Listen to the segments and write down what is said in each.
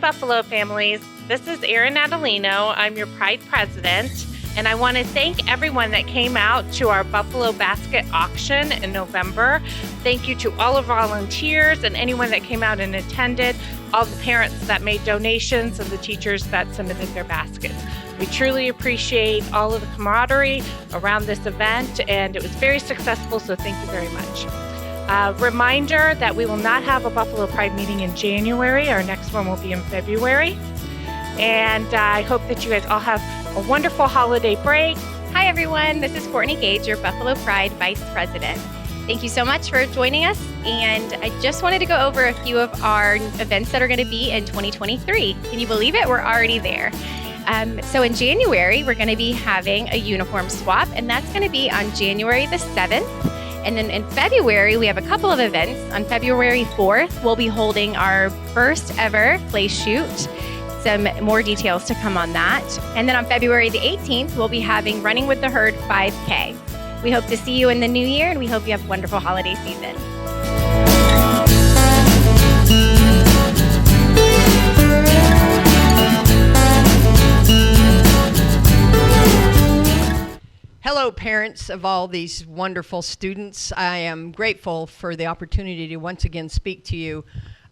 Buffalo families. This is Erin Adelino. I'm your Pride President, and I want to thank everyone that came out to our Buffalo Basket auction in November. Thank you to all of our volunteers and anyone that came out and attended, all the parents that made donations, and the teachers that submitted their baskets. We truly appreciate all of the camaraderie around this event, and it was very successful, so thank you very much. Reminder that we will not have a Buffalo Pride meeting in January. Our next one will be in February. And I hope that you guys all have a wonderful holiday break. Hi everyone, this is Courtney Gage, your Buffalo Pride Vice President. Thank you so much for joining us, and I just wanted to go over a few of our events that are going to be in 2023. Can you believe it? We're already there. So in January, we're going to be having a uniform swap, and that's going to be on January the 7th. And then in February, we have a couple of events. On February 4th, we'll be holding our first ever play shoot. Some more details to come on that. And then on February the 18th, we'll be having Running with the Herd 5K. We hope to see you in the new year, and we hope you have a wonderful holiday season. Hello, parents of all these wonderful students. I am grateful for the opportunity to once again speak to you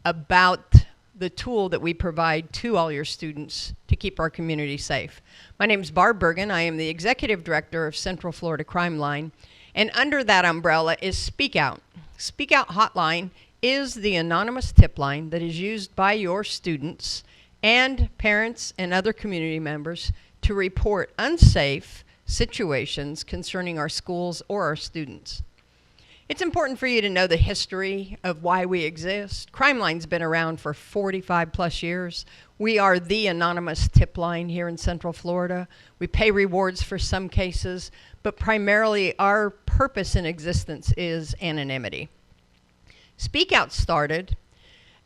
about the tool that we provide to all your students to keep our community safe. My name is Barb Bergen. I am the Executive Director of Central Florida Crime Line, and under that umbrella is Speak Out. Speak Out Hotline is the anonymous tip line that is used by your students and parents and other community members to report unsafe situations concerning our schools or our students. It's important for you to know the history of why we exist. Crime Line's been around for 45 plus years. We are the anonymous tip line here in Central Florida. We pay rewards for some cases, but primarily our purpose in existence is anonymity. Speak Out started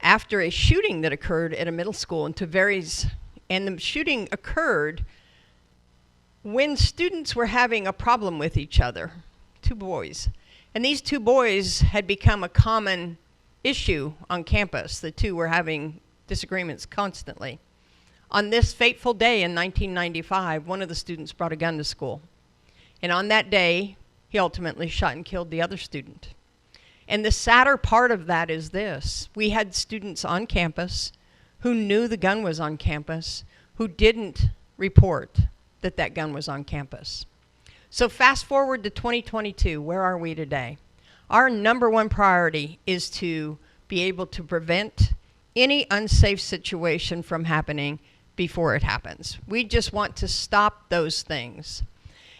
after a shooting that occurred at a middle school in Tavares, and the shooting occurred when students were having a problem with each other, two boys. And these two boys had become a common issue on campus. The two were having disagreements constantly. On this fateful day in 1995, one of the students brought a gun to school. And on that day, he ultimately shot and killed the other student. And the sadder part of that is this. We had students on campus who knew the gun was on campus, who didn't report that that gun was on campus. So fast forward to 2022, where are we today? Our number one priority is to be able to prevent any unsafe situation from happening before it happens. We just want to stop those things.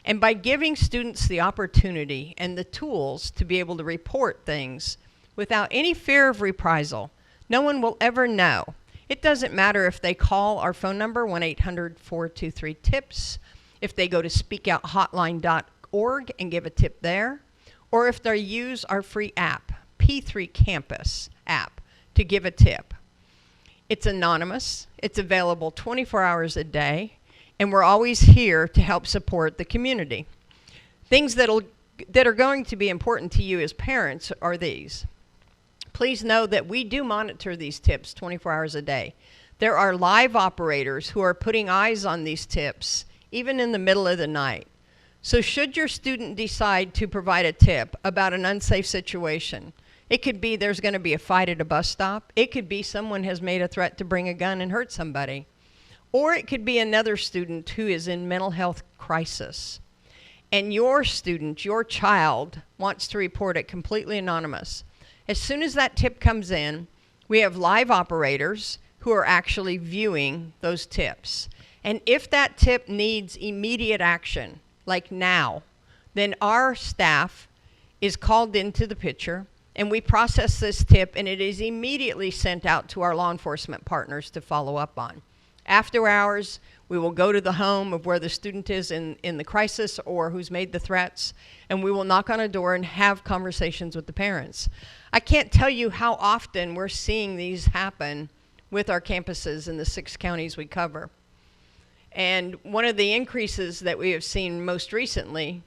And by giving students the opportunity and the tools to be able to report things without any fear of reprisal, no one will ever know. It doesn't matter if they call our phone number, 1-800-423-TIPS, if they go to speakouthotline.org and give a tip there, or if they use our free app, P3 Campus app, to give a tip. It's anonymous, it's available 24 hours a day, and we're always here to help support the community. Things that are going to be important to you as parents are these. Please know that we do monitor these tips 24 hours a day. There are live operators who are putting eyes on these tips, even in the middle of the night. So should your student decide to provide a tip about an unsafe situation, it could be there's going to be a fight at a bus stop. It could be someone has made a threat to bring a gun and hurt somebody. Or it could be another student who is in mental health crisis. And your student, your child, wants to report it completely anonymous. As soon as that tip comes in, we have live operators who are actually viewing those tips. And if that tip needs immediate action, like now, then our staff is called into the picture, and we process this tip, and it is immediately sent out to our law enforcement partners to follow up on. After hours, we will go to the home of where the student is in the crisis or who's made the threats, and we will knock on a door and have conversations with the parents. I can't tell you how often we're seeing these happen with our campuses in the 6 counties we cover. And one of the increases that we have seen most recently,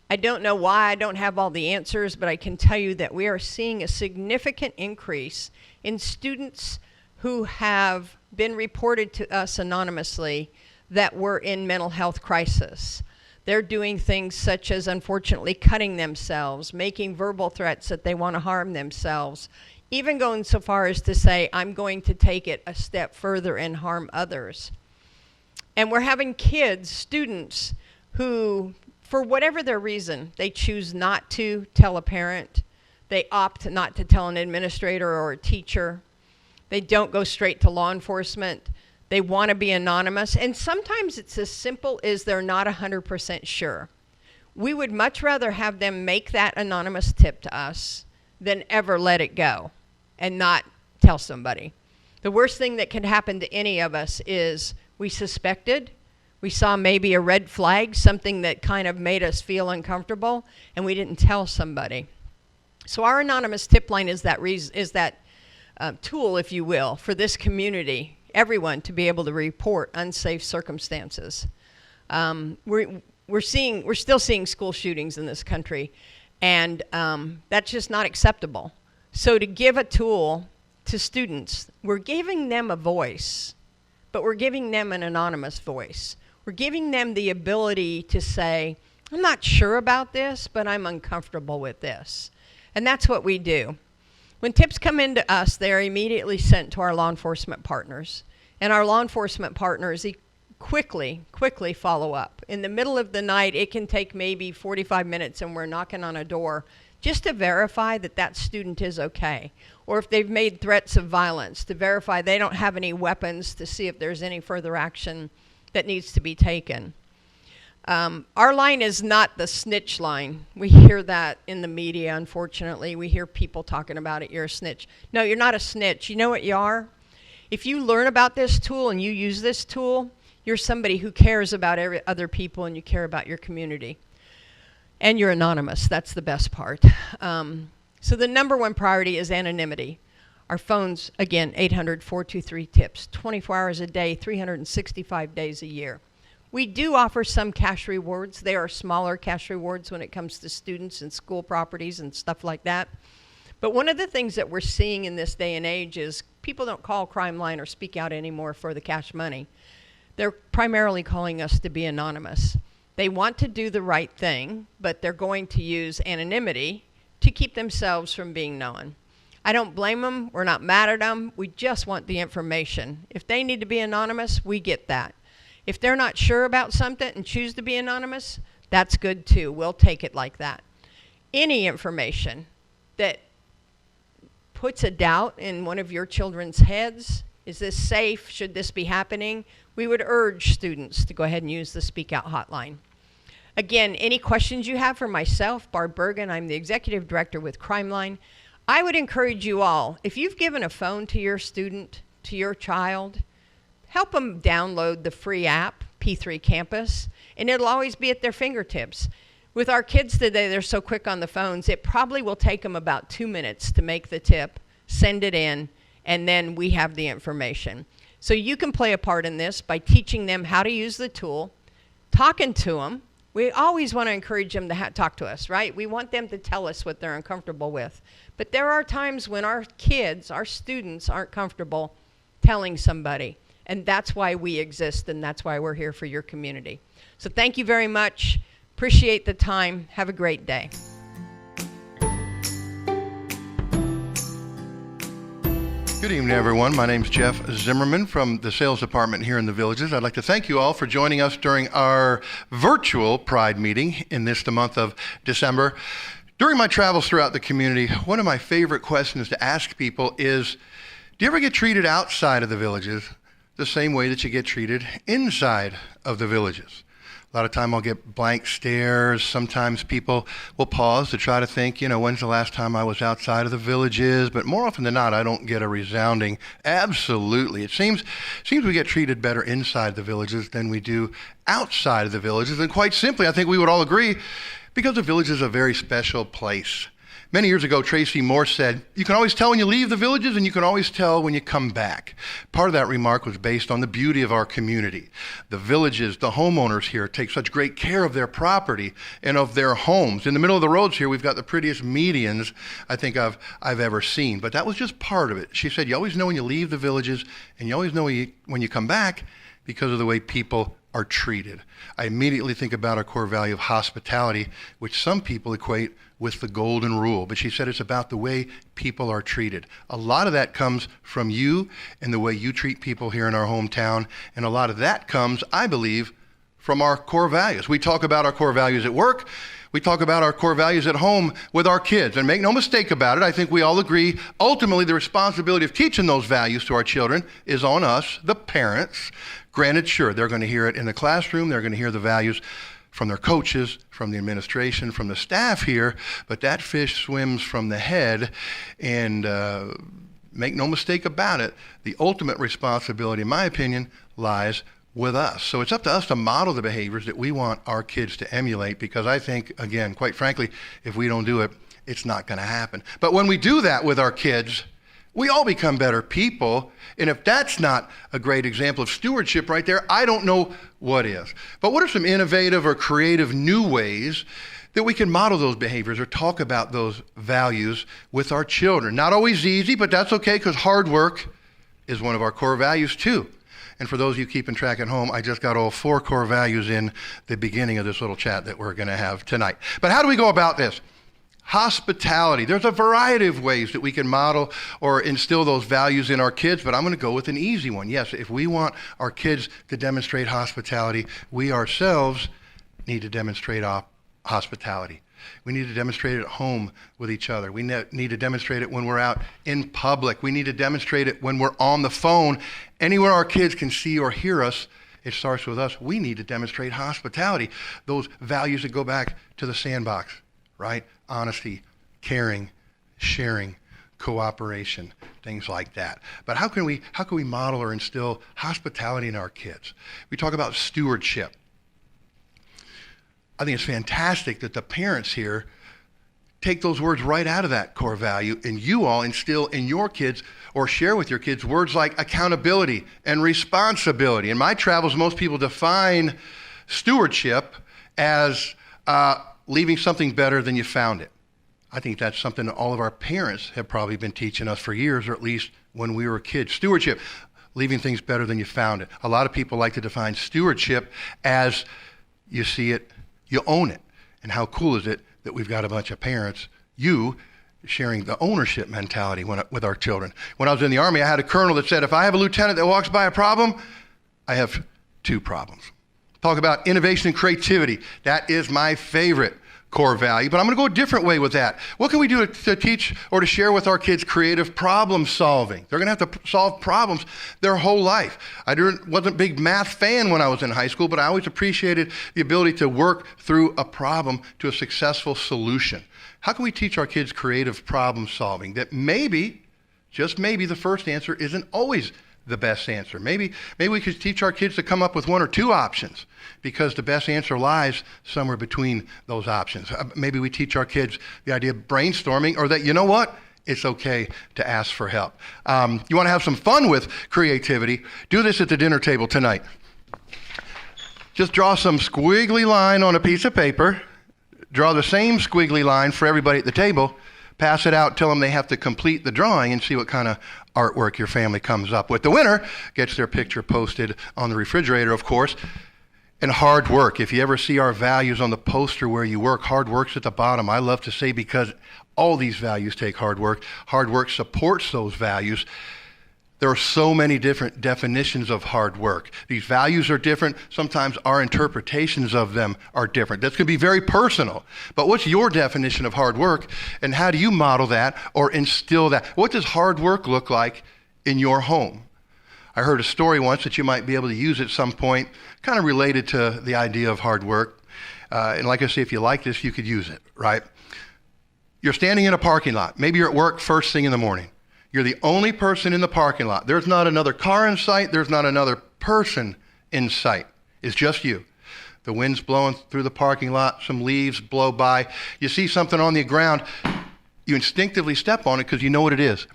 I don't know why, I don't have all the answers, but I can tell you that we are seeing a significant increase in students who have been reported to us anonymously that were in mental health crisis. They're doing things such as, unfortunately, cutting themselves, making verbal threats that they want to harm themselves, even going so far as to say, I'm going to take it a step further and harm others. And we're having kids, students, who, for whatever their reason, they choose not to tell a parent. They opt not to tell an administrator or a teacher. They don't go straight to law enforcement. They want to be anonymous. And sometimes it's as simple as they're not 100% sure. We would much rather have them make that anonymous tip to us than ever let it go and not tell somebody. The worst thing that could happen to any of us is we suspected, we saw maybe a red flag, something that kind of made us feel uncomfortable, and we didn't tell somebody. So our anonymous tip line is that tool, if you will, for this community, everyone to be able to report unsafe circumstances. We're still seeing school shootings in this country, and that's just not acceptable. So to give a tool to students, we're giving them a voice, but we're giving them an anonymous voice. We're giving them the ability to say, I'm not sure about this, but I'm uncomfortable with this. And that's what we do. When tips come into us, they're immediately sent to our law enforcement partners. And our law enforcement partners quickly follow up. In the middle of the night, it can take maybe 45 minutes and we're knocking on a door just to verify that that student is okay. Or if they've made threats of violence, to verify they don't have any weapons, to see if there's any further action that needs to be taken. Our line is not the snitch line. We hear that in the media, unfortunately. We hear people talking about it, you're a snitch. No, you're not a snitch. You know what you are? If you learn about this tool and you use this tool, you're somebody who cares about other people and you care about your community. And you're anonymous. That's the best part. So the number one priority is anonymity. Our phones, again, 800-423-TIPS, 24 hours a day, 365 days a year. We do offer some cash rewards. They are smaller cash rewards when it comes to students and school properties and stuff like that. But one of the things that we're seeing in this day and age is people don't call Crime Line or speak out anymore for the cash money. They're primarily calling us to be anonymous. They want to do the right thing, but they're going to use anonymity to keep themselves from being known. I don't blame them. We're not mad at them. We just want the information. If they need to be anonymous, we get that. If they're not sure about something and choose to be anonymous, that's good too. We'll take it like that. Any information that puts a doubt in one of your children's heads, is this safe? Should this be happening? We would urge students to go ahead and use the Speak Out hotline. Again, any questions you have for myself, Barb Bergen, I'm the Executive Director with Crime Line. I would encourage you all, if you've given a phone to your student, to your child, help them download the free app, P3 Campus, and it'll always be at their fingertips. With our kids today, they're so quick on the phones, it probably will take them about 2 minutes to make the tip, send it in, and then we have the information. So you can play a part in this by teaching them how to use the tool, talking to them. We always want to encourage them to talk to us, right? We want them to tell us what they're uncomfortable with. But there are times when our kids, our students, aren't comfortable telling somebody. And that's why we exist, and that's why we're here for your community. So thank you very much. Appreciate the time. Have a great day. Good evening, everyone. My name is Jeff Zimmerman from the sales department here in the Villages. I'd like to thank you all for joining us during our virtual Pride meeting in the month of December. During my travels throughout the community, one of my favorite questions to ask people is, do you ever get treated outside of the Villages the same way that you get treated inside of the Villages? A lot of time I'll get blank stares. Sometimes people will pause to try to think, when's the last time I was outside of the Villages? But more often than not, I don't get a resounding absolutely. It seems we get treated better inside the Villages than we do outside of the Villages. And quite simply, I think we would all agree, because the Village is a very special place. Many years ago, Tracy Morse said, "You can always tell when you leave the villages and you can always tell when you come back." Part of that remark was based on the beauty of our community. The villages, the homeowners here take such great care of their property and of their homes. In the middle of the roads here, we've got the prettiest medians I think I've ever seen. But that was just part of it. She said, you always know when you leave the villages and you always know when you come back because of the way people are treated. I immediately think about our core value of hospitality, which some people equate with the golden rule. But she said it's about the way people are treated. A lot of that comes from you and the way you treat people here in our hometown. And a lot of that comes, I believe, from our core values. We talk about our core values at work. We talk about our core values at home with our kids. And make no mistake about it, I think we all agree, ultimately the responsibility of teaching those values to our children is on us, the parents. Granted, sure, they're going to hear it in the classroom. They're going to hear the values from their coaches, from the administration, from the staff here. But that fish swims from the head. And make no mistake about it, the ultimate responsibility, in my opinion, lies with us. So it's up to us to model the behaviors that we want our kids to emulate, because I think, again, quite frankly, if we don't do it, it's not going to happen. But when we do that with our kids, we all become better people. And if that's not a great example of stewardship right there, I don't know what is. But what are some innovative or creative new ways that we can model those behaviors or talk about those values with our children? Not always easy, but that's okay, because hard work is one of our core values too. And for those of you keeping track at home, I just got all 4 core values in the beginning of this little chat that we're going to have tonight. But how do we go about this? Hospitality. There's a variety of ways that we can model or instill those values in our kids, but I'm going to go with an easy one. Yes, if we want our kids to demonstrate hospitality, we ourselves need to demonstrate hospitality. We need to demonstrate it at home with each other. We need to demonstrate it when we're out in public. We need to demonstrate it when we're on the phone. Anywhere our kids can see or hear us, it starts with us. We need to demonstrate hospitality. Those values that go back to the sandbox, right? Honesty, caring, sharing, cooperation, things like that. But how can we model or instill hospitality in our kids? We talk about stewardship. I think it's fantastic that the parents here take those words right out of that core value, and you all instill in your kids or share with your kids words like accountability and responsibility. In my travels, most people define stewardship as leaving something better than you found it. I think that's something that all of our parents have probably been teaching us for years, or at least when we were kids. Stewardship, leaving things better than you found it. A lot of people like to define stewardship as you see it, you own it. And how cool is it that we've got a bunch of parents, sharing the ownership mentality with our children. When I was in the Army, I had a colonel that said, if I have a lieutenant that walks by a problem, I have 2 problems. Talk about innovation and creativity. That is my favorite core value, but I'm going to go a different way with that. What can we do to teach or to share with our kids creative problem solving? They're going to have to solve problems their whole life. I wasn't a big math fan when I was in high school, but I always appreciated the ability to work through a problem to a successful solution. How can we teach our kids creative problem solving that maybe, just maybe, the first answer isn't always the best answer? Maybe we could teach our kids to come up with 1 or 2 options, because the best answer lies somewhere between those options. Maybe we teach our kids the idea of brainstorming, or that, you know what, it's okay to ask for help. You want to have some fun with creativity? Do this at the dinner table tonight. Just draw some squiggly line on a piece of paper. Draw the same squiggly line for everybody at the table. Pass it out, tell them they have to complete the drawing, and see what kind of artwork your family comes up with. The winner gets their picture posted on the refrigerator, of course. And hard work. If you ever see our values on the poster where you work, hard work's at the bottom. I love to say, because all these values take hard work. Hard work supports those values. There are so many different definitions of hard work. These values are different. Sometimes our interpretations of them are different. That's going to be very personal. But what's your definition of hard work, and how do you model that or instill that? What does hard work look like in your home? I heard a story once that you might be able to use at some point, kind of related to the idea of hard work. And like I say, if you like this, you could use it, right? You're standing in a parking lot. Maybe you're at work first thing in the morning. You're the only person in the parking lot. There's not another car in sight. There's not another person in sight. It's just you. The wind's blowing through the parking lot. Some leaves blow by. You see something on the ground. You instinctively step on it because you know what it is.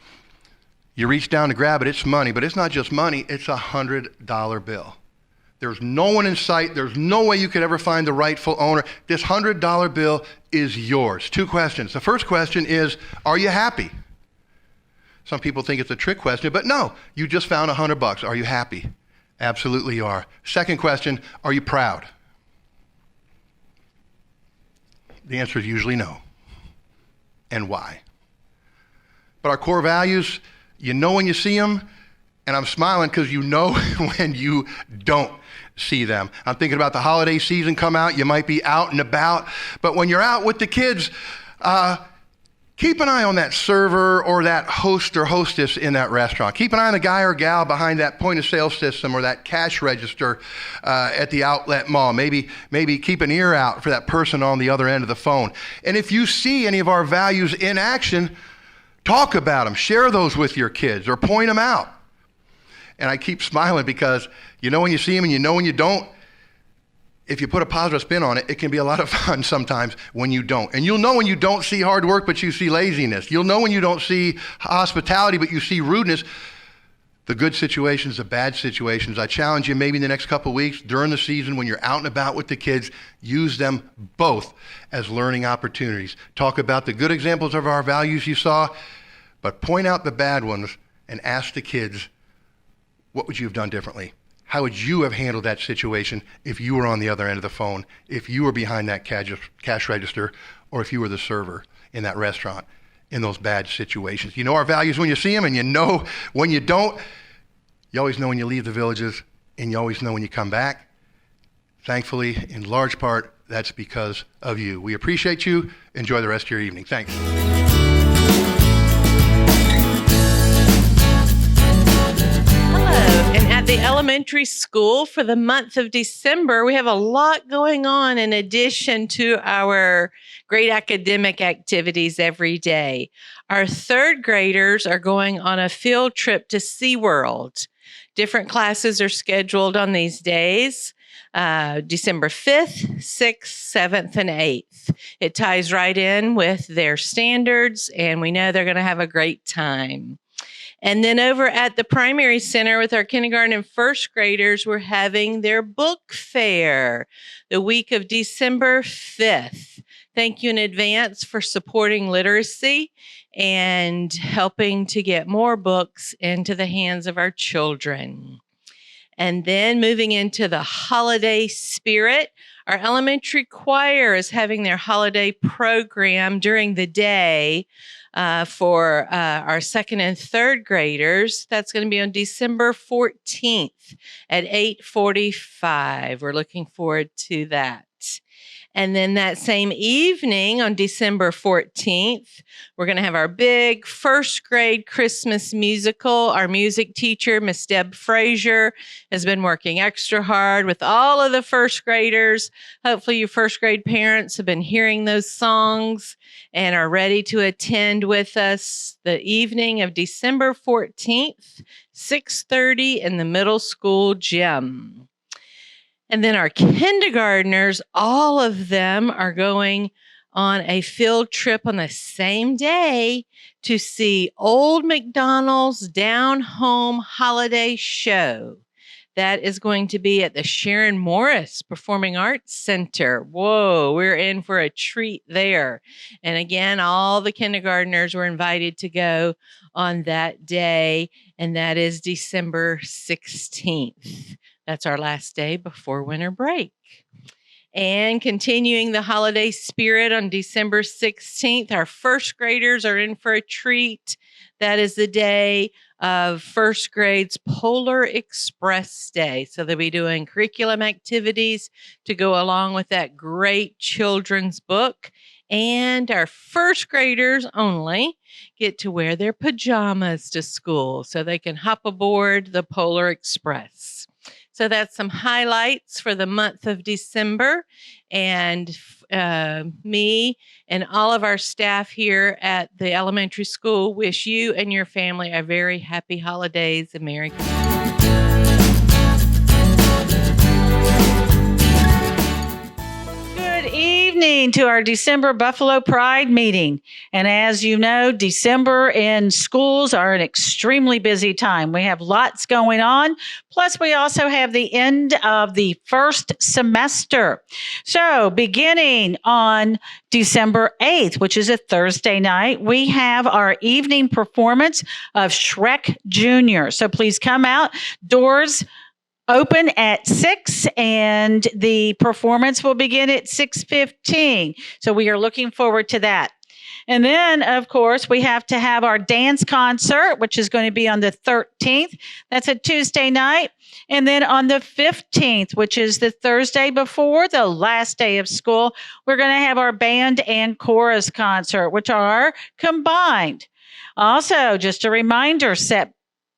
You reach down to grab it, it's money, but it's not just money, it's a $100 bill. There's no one in sight. There's no way you could ever find the rightful owner. This $100 bill is yours. 2 questions. The first question is, are you happy? Some people think it's a trick question, but no, you just found $100. Are you happy? Absolutely you are. Second question, are you proud? The answer is usually no. And why? But our core values, you know when you see them, and I'm smiling because you know when you don't see them. I'm thinking about the holiday season come out. You might be out and about, but when you're out with the kids, keep an eye on that server or that host or hostess in that restaurant. Keep an eye on the guy or gal behind that point of sale system or that cash register at the outlet mall. Maybe keep an ear out for that person on the other end of the phone. And if you see any of our values in action, talk about them. Share those with your kids or point them out. And I keep smiling because you know when you see them and you know when you don't. If you put a positive spin on it, it can be a lot of fun sometimes when you don't. And you'll know when you don't see hard work, but you see laziness. You'll know when you don't see hospitality, but you see rudeness. The good situations, the bad situations. I challenge you maybe in the next couple of weeks during the season when you're out and about with the kids, use them both as learning opportunities. Talk about the good examples of our values you saw, but point out the bad ones and ask the kids, what would you have done differently? How would you have handled that situation if you were on the other end of the phone, if you were behind that cash register, or if you were the server in that restaurant in those bad situations? You know our values when you see them, and you know when you don't. You always know when you leave the Villages, and you always know when you come back. Thankfully, in large part, that's because of you. We appreciate you. Enjoy the rest of your evening. Thanks. And at the elementary school for the month of December, we have a lot going on in addition to our great academic activities every day. Our 3rd graders are going on a field trip to SeaWorld. Different classes are scheduled on these days, December 5th, 6th, 7th, and 8th. It ties right in with their standards, and we know they're going to have a great time. And then over at the primary center with our kindergarten and 1st graders, we're having their book fair the week of December 5th. Thank you in advance for supporting literacy and helping to get more books into the hands of our children. And then moving into the holiday spirit, our elementary choir is having their holiday program during the day for our 2nd and 3rd graders. That's going to be on December 14th at 8:45. We're looking forward to that. And then that same evening on December 14th, we're going to have our big 1st grade Christmas musical. Our music teacher, Miss Deb Frazier, has been working extra hard with all of the 1st graders. Hopefully your 1st grade parents have been hearing those songs and are ready to attend with us the evening of December 14th, 6:30 in the middle school gym. And then our kindergartners, all of them are going on a field trip on the same day to see Old MacDonald's Down Home Holiday Show. That is going to be at the Sharon Morris Performing Arts Center. Whoa, we're in for a treat there. And again, all the kindergartners were invited to go on that day, and that is December 16th. That's our last day before winter break. And continuing the holiday spirit on December 16th, our 1st graders are in for a treat. That is the day of 1st grade's Polar Express Day. So they'll be doing curriculum activities to go along with that great children's book. And our 1st graders only get to wear their pajamas to school so they can hop aboard the Polar Express. So that's some highlights for the month of December. And me and all of our staff here at the elementary school wish you and your family a very happy holidays and Merry Christmas. Good evening. evening to our December Buffalo Pride meeting. And as you know, December in schools are an extremely busy time. We have lots going on. Plus, we also have the end of the first semester. So, beginning on December 8th, which is a Thursday night, we have our evening performance of Shrek Jr. So, please come out. Doors open at 6 and the performance will begin at 6:15. So we are looking forward to that. And then, of course, we have to have our dance concert, which is going to be on the 13th. That's a Tuesday night. And then on the 15th, which is the Thursday before the last day of school, we're going to have our band and chorus concert, which are combined. Also, just a reminder,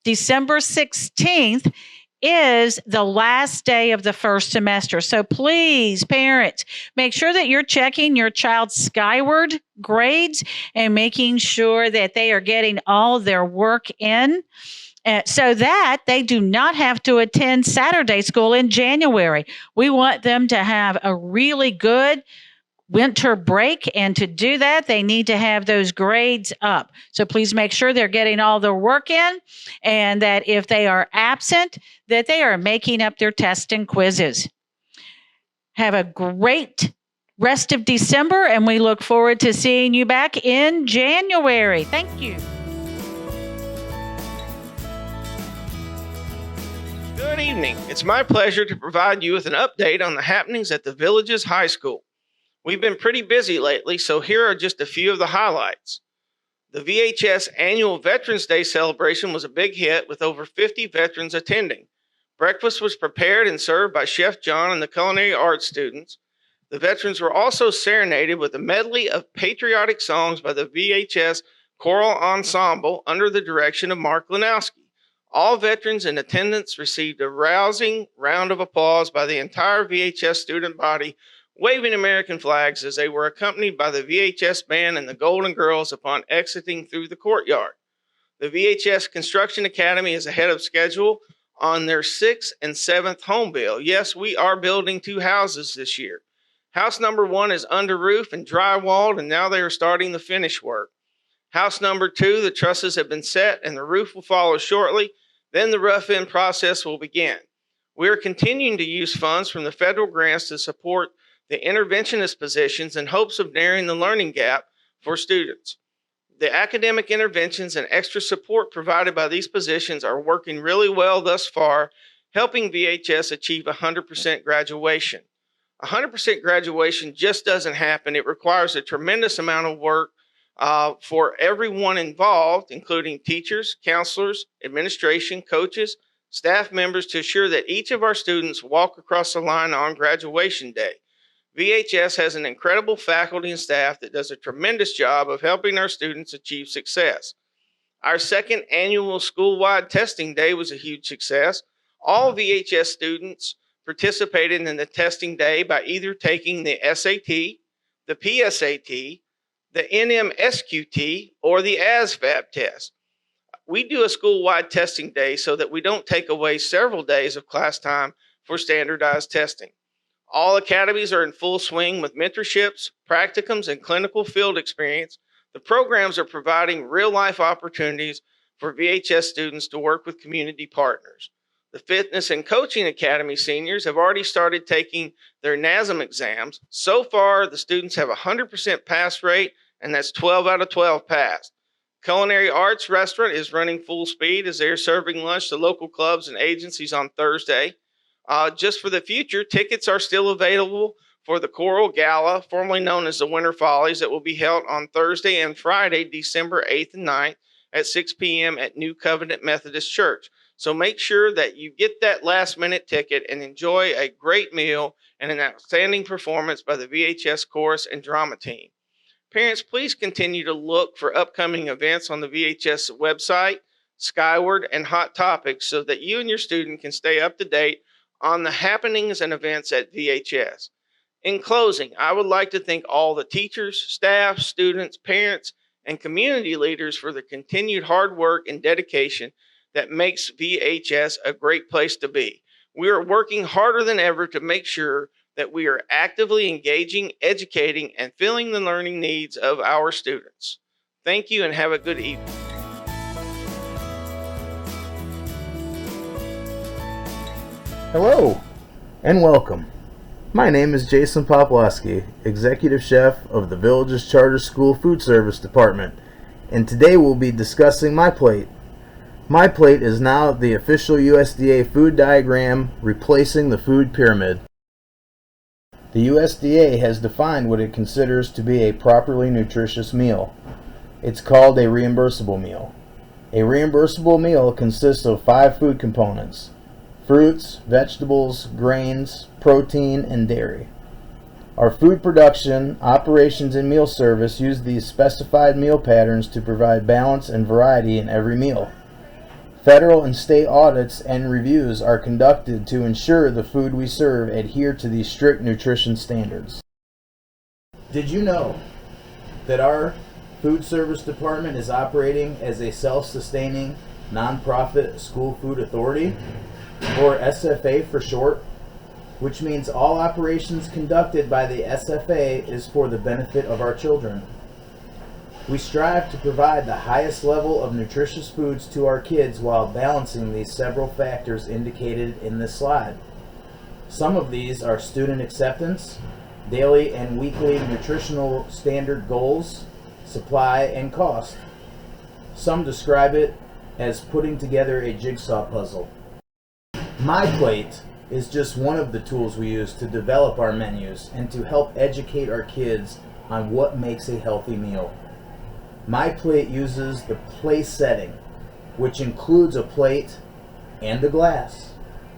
December 16th is the last day of the first semester. So please, parents, make sure that you're checking your child's Skyward grades and making sure that they are getting all their work in so that they do not have to attend Saturday school in January. We want them to have a really good winter break, and to do that, they need to have those grades up. So please make sure they're getting all their work in, and that if they are absent, that they are making up their tests and quizzes. Have a great rest of December, and we look forward to seeing you back in January. Thank you. Good evening. It's my pleasure to provide you with an update on the happenings at the Villages High School. We've been pretty busy lately, so here are just a few of the highlights. The VHS annual Veterans Day celebration was a big hit with over 50 veterans attending. Breakfast was prepared and served by Chef John and the culinary arts students. The veterans were also serenaded with a medley of patriotic songs by the VHS Choral Ensemble under the direction of Mark Lanowski. All veterans in attendance received a rousing round of applause by the entire VHS student body, waving American flags as they were accompanied by the VHS band and the Golden Girls upon exiting through the courtyard. The VHS Construction Academy is ahead of schedule on their 6th and 7th home build. Yes, we are building 2 houses this year. House number 1 is under roof and drywalled, and now they are starting the finish work. House number 2, the trusses have been set and the roof will follow shortly. Then the rough-in process will begin. We are continuing to use funds from the federal grants to support the interventionist positions in hopes of narrowing the learning gap for students. The academic interventions and extra support provided by these positions are working really well thus far, helping VHS achieve 100% graduation. 100% graduation just doesn't happen. It requires a tremendous amount of work for everyone involved, including teachers, counselors, administration, coaches, staff members, to ensure that each of our students walk across the line on graduation day. VHS has an incredible faculty and staff that does a tremendous job of helping our students achieve success. Our second annual school-wide testing day was a huge success. All VHS students participated in the testing day by either taking the SAT, the PSAT, the NMSQT, or the ASVAB test. We do a school-wide testing day so that we don't take away several days of class time for standardized testing. All academies are in full swing with mentorships, practicums, and clinical field experience. The programs are providing real-life opportunities for VHS students to work with community partners. The Fitness and Coaching Academy seniors have already started taking their NASM exams. So far, the students have a 100% pass rate, and that's 12 out of 12 passed. Culinary Arts Restaurant is running full speed as they are serving lunch to local clubs and agencies on Thursday. Just for the future, tickets are still available for the Choral Gala, formerly known as the Winter Follies, that will be held on Thursday and Friday, December 8th and 9th at 6 p.m. at New Covenant Methodist Church. So make sure that you get that last-minute ticket and enjoy a great meal and an outstanding performance by the VHS Chorus and Drama team. Parents, please continue to look for upcoming events on the VHS website, Skyward, and Hot Topics so that you and your student can stay up to date on the happenings and events at VHS. In closing, I would like to thank all the teachers, staff, students, parents, and community leaders for the continued hard work and dedication that makes VHS a great place to be. We are working harder than ever to make sure that we are actively engaging, educating, and filling the learning needs of our students. Thank you and have a good evening. Hello and welcome. My name is Jason Poplowski, Executive Chef of the Villages Charter School Food Service Department, and today we'll be discussing My Plate. My Plate is now the official USDA food diagram replacing the food pyramid. The USDA has defined what it considers to be a properly nutritious meal. It's called a reimbursable meal. A reimbursable meal consists of 5 food components: fruits, vegetables, grains, protein, and dairy. Our food production, operations, and meal service use these specified meal patterns to provide balance and variety in every meal. Federal and state audits and reviews are conducted to ensure the food we serve adhere to these strict nutrition standards. Did you know that our food service department is operating as a self-sustaining nonprofit school food authority, or SFA for short, which means all operations conducted by the SFA is for the benefit of our children. We strive to provide the highest level of nutritious foods to our kids while balancing these several factors indicated in this slide. Some of these are student acceptance, daily and weekly nutritional standard goals, supply, and cost. Some describe it as putting together a jigsaw puzzle. My Plate is just one of the tools we use to develop our menus and to help educate our kids on what makes a healthy meal. My Plate uses the place setting, which includes a plate and a glass,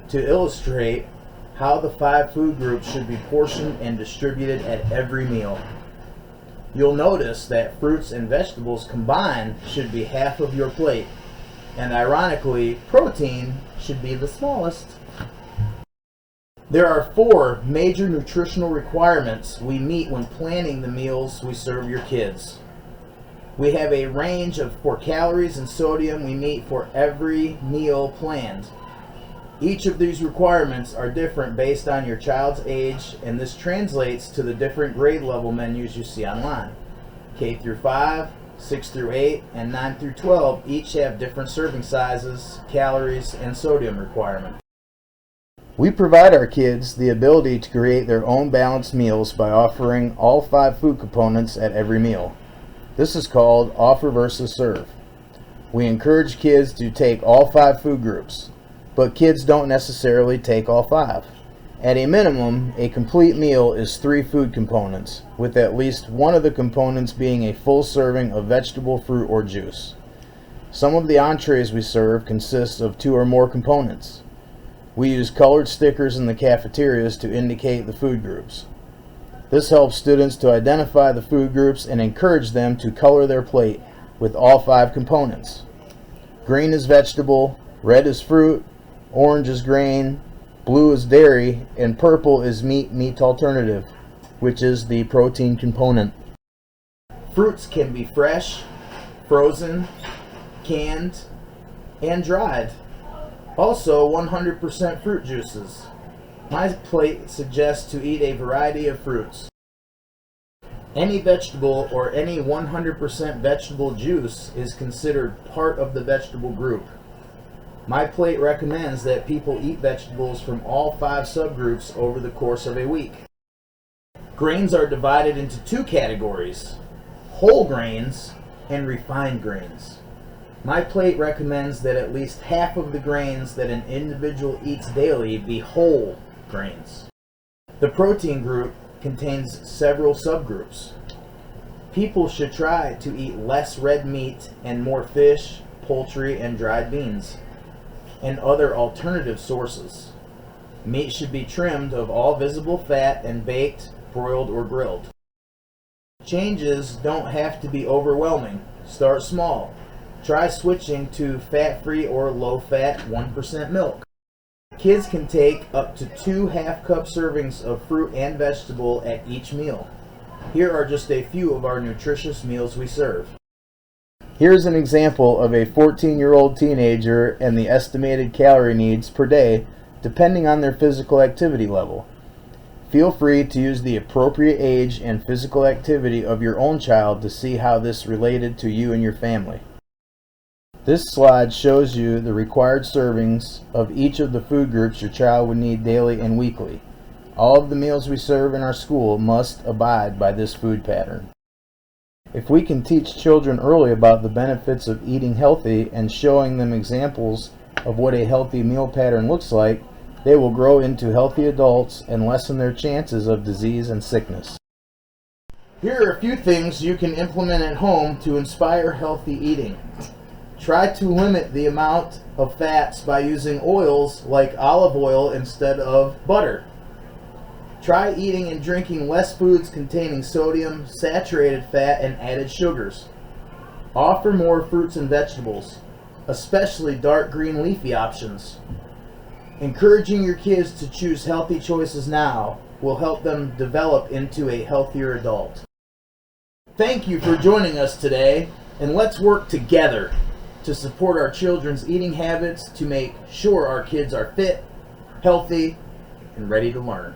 to illustrate how the 5 food groups should be portioned and distributed at every meal. You'll notice that fruits and vegetables combined should be half of your plate, and ironically, protein should be the smallest. There are 4 major nutritional requirements we meet when planning the meals we serve your kids. We have a range for calories and sodium we meet for every meal planned. Each of these requirements are different based on your child's age, and this translates to the different grade level menus you see online. K through 5, 6 through 8, and 9 through 12 each have different serving sizes, calories, and sodium requirements. We provide our kids the ability to create their own balanced meals by offering all 5 food components at every meal. This is called offer versus serve. We encourage kids to take all 5 food groups, but kids don't necessarily take all 5. At a minimum, a complete meal is 3 food components, with at least one of the components being a full serving of vegetable, fruit, or juice. Some of the entrees we serve consist of 2 or more components. We use colored stickers in the cafeterias to indicate the food groups. This helps students to identify the food groups and encourage them to color their plate with all 5 components. Green is vegetable, red is fruit, orange is grain, blue is dairy, and purple is meat alternative, which is the protein component. Fruits can be fresh, frozen, canned, and dried. Also 100% fruit juices. My Plate suggests to eat a variety of fruits. Any vegetable or any 100% vegetable juice is considered part of the vegetable group. My Plate recommends that people eat vegetables from all 5 subgroups over the course of a week. Grains are divided into 2 categories: whole grains and refined grains. My Plate recommends that at least half of the grains that an individual eats daily be whole grains. The protein group contains several subgroups. People should try to eat less red meat and more fish, poultry, and dried beans, and other alternative sources. Meat should be trimmed of all visible fat and baked, broiled, or grilled. Changes don't have to be overwhelming. Start small. Try switching to fat-free or low-fat 1% milk. Kids can take up to 2 half-cup servings of fruit and vegetable at each meal. Here are just a few of our nutritious meals we serve. Here's an example of a 14-year-old teenager and the estimated calorie needs per day depending on their physical activity level. Feel free to use the appropriate age and physical activity of your own child to see how this related to you and your family. This slide shows you the required servings of each of the food groups your child would need daily and weekly. All of the meals we serve in our school must abide by this food pattern. If we can teach children early about the benefits of eating healthy and showing them examples of what a healthy meal pattern looks like, they will grow into healthy adults and lessen their chances of disease and sickness. Here are a few things you can implement at home to inspire healthy eating. Try to limit the amount of fats by using oils like olive oil instead of butter. Try eating and drinking less foods containing sodium, saturated fat, and added sugars. Offer more fruits and vegetables, especially dark green leafy options. Encouraging your kids to choose healthy choices now will help them develop into a healthier adult. Thank you for joining us today, and let's work together to support our children's eating habits to make sure our kids are fit, healthy, and ready to learn.